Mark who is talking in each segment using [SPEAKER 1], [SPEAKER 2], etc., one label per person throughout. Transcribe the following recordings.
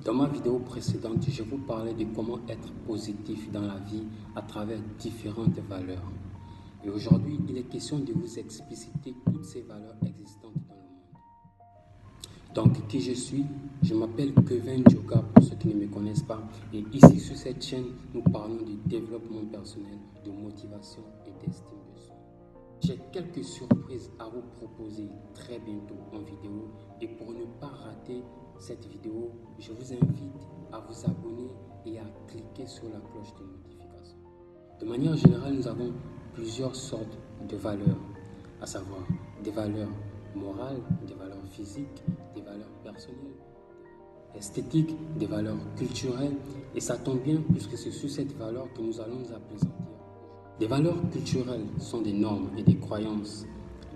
[SPEAKER 1] Dans ma vidéo précédente, je vous parlais de comment être positif dans la vie à travers différentes valeurs. Et aujourd'hui, il est question de vous expliciter toutes ces valeurs existantes dans le monde. Donc, qui je suis? Je m'appelle Kevin Djoka pour ceux qui ne me connaissent pas. Et ici, sur cette chaîne, nous parlons de développement personnel, de motivation et d'estime de soi. J'ai quelques surprises à vous proposer très bientôt en vidéo. Et pour ne pas rater cette vidéo, je vous invite à vous abonner et à cliquer sur la cloche de notification. De manière générale, nous avons plusieurs sortes de valeurs, à savoir des valeurs morales, des valeurs physiques, des valeurs personnelles, esthétiques, des valeurs culturelles. Et ça tombe bien puisque c'est sur cette valeur que nous allons nous appesantir. Les valeurs culturelles sont des normes et des croyances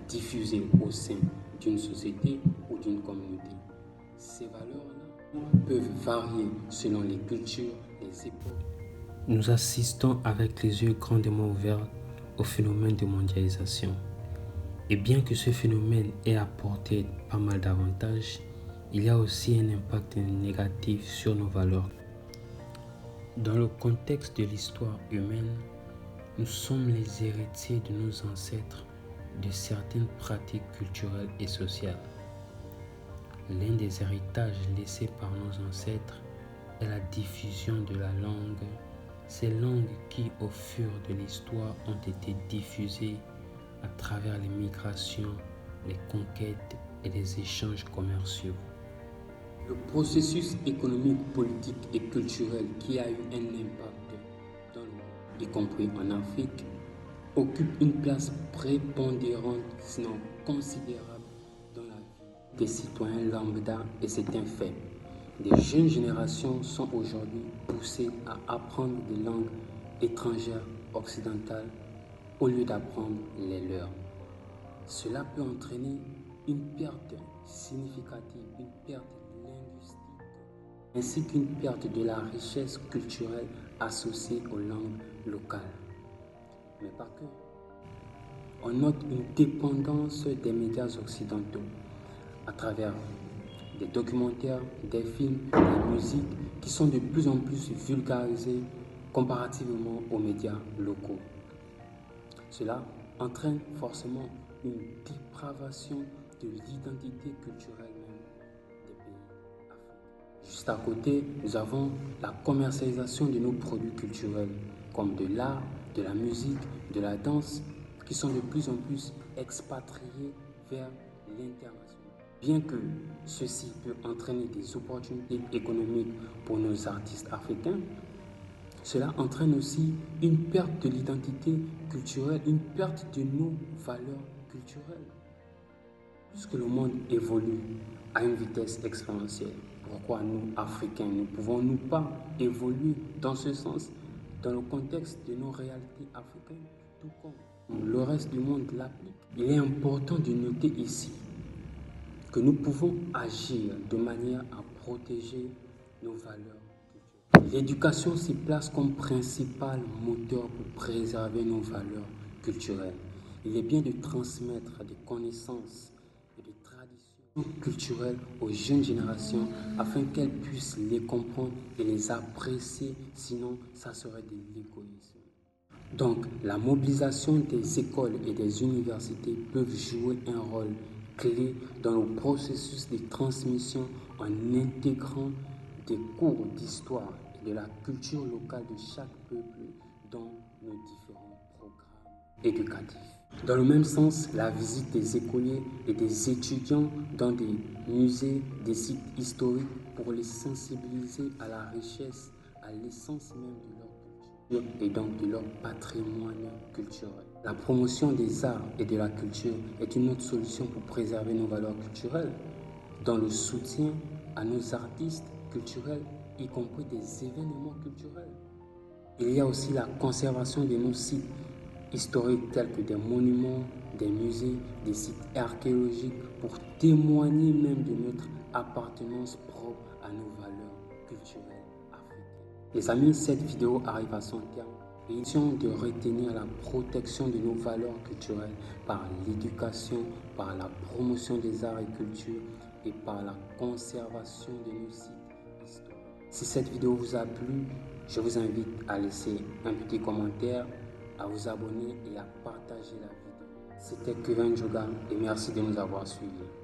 [SPEAKER 1] diffusées au sein d'une société ou d'une communauté. Ces valeurs-là peuvent varier selon les cultures, les époques. Nous assistons avec les yeux grandement ouverts au phénomène de mondialisation. Et bien que ce phénomène ait apporté pas mal d'avantages, il y a aussi un impact négatif sur nos valeurs. Dans le contexte de l'histoire humaine, nous sommes les héritiers de nos ancêtres de certaines pratiques culturelles et sociales. L'un des héritages laissés par nos ancêtres est la diffusion de la langue. Ces langues qui, au fur de l'histoire, ont été diffusées à travers les migrations, les conquêtes et les échanges commerciaux. Le processus économique, politique et culturel qui a eu un impact dans le monde, y compris en Afrique, occupe une place prépondérante, sinon considérable, dans la vie des citoyens lambda, et c'est un fait. Les jeunes générations sont aujourd'hui poussées à apprendre des langues étrangères occidentales au lieu d'apprendre les leurs. Cela peut entraîner une perte significative, une perte linguistique, ainsi qu'une perte de la richesse culturelle associée aux langues locales. Mais pas que. On note une dépendance des médias occidentaux à travers des documentaires, des films, des musiques qui sont de plus en plus vulgarisés comparativement aux médias locaux. Cela entraîne forcément une dépravation de l'identité culturelle même des pays africains. Juste à côté, nous avons la commercialisation de nos produits culturels, comme de l'art, de la musique, de la danse, qui sont de plus en plus expatriés vers l'international. Bien que ceci peut entraîner des opportunités économiques pour nos artistes africains, cela entraîne aussi une perte de l'identité culturelle, une perte de nos valeurs culturelles. Puisque le monde évolue à une vitesse exponentielle, pourquoi nous, Africains, ne pouvons-nous pas évoluer dans ce sens, dans le contexte de nos réalités africaines, tout comme le reste du monde l'applique? Il est important de noter ici que nous pouvons agir de manière à protéger nos valeurs culturelles. L'éducation s'y place comme principal moteur pour préserver nos valeurs culturelles. Il est bien de transmettre des connaissances et des traditions culturelles aux jeunes générations afin qu'elles puissent les comprendre et les apprécier, sinon ça serait de l'égoïsme. Donc, la mobilisation des écoles et des universités peuvent jouer un rôle clé dans le processus de transmission en intégrant des cours d'histoire et de la culture locale de chaque peuple dans nos différents programmes éducatifs. Dans le même sens, la visite des écoliers et des étudiants dans des musées, des sites historiques pour les sensibiliser à la richesse, à l'essence même de leur culture et donc de leur patrimoine culturel. La promotion des arts et de la culture est une autre solution pour préserver nos valeurs culturelles, dans le soutien à nos artistes culturels, y compris des événements culturels. Il y a aussi la conservation de nos sites historiques tels que des monuments, des musées, des sites archéologiques pour témoigner même de notre appartenance propre à nos valeurs culturelles africaines. Les amis, cette vidéo arrive à son terme. Il est de retenir la protection de nos valeurs culturelles par l'éducation, par la promotion des arts et cultures et par la conservation de nos sites historiques. Si cette vidéo vous a plu, je vous invite à laisser un petit commentaire, à vous abonner et à partager la vidéo. C'était Kevin Joga et merci de nous avoir suivis.